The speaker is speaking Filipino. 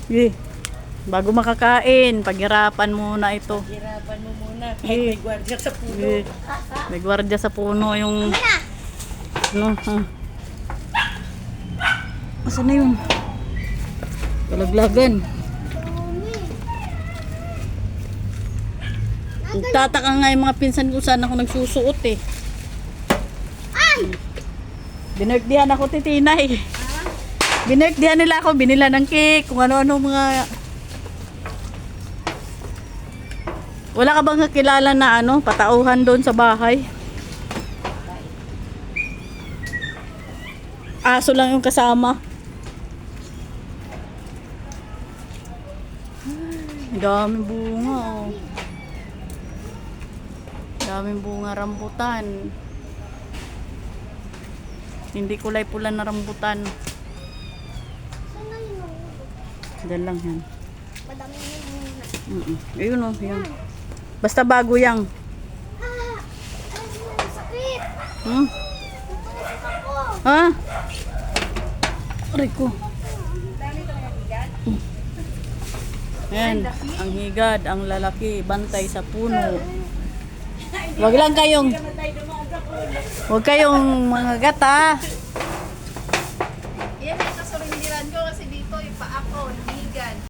Eh, bago makakain, paghirapan muna ito. Hirapan mo muna. Kahit may gwardiya sa puno. Eh, may gwardiya sa puno yung... Ano, ha? Asan na yun? Kalaglagan. Nagtataka nga yung mga pinsan ko saan ako nagsusuot eh. Binirthdayan ako titinay. Binirthdayan nila ako, binila ng cake, kung ano-ano mga... Wala ka bang kakilala na ano, patauhan doon sa bahay? Aso lang yung kasama. Daming bunga oh. Daming bunga rambutan. Hindi kulay pula na rambutan. Diyan lang yan. Madami yung Ayun oh, yan. Basta bago yang. sakit. Hmm? Ha? Aray ko. Yan, ang higad, ang lalaki, bantay sa puno. Wag kayong mga gata.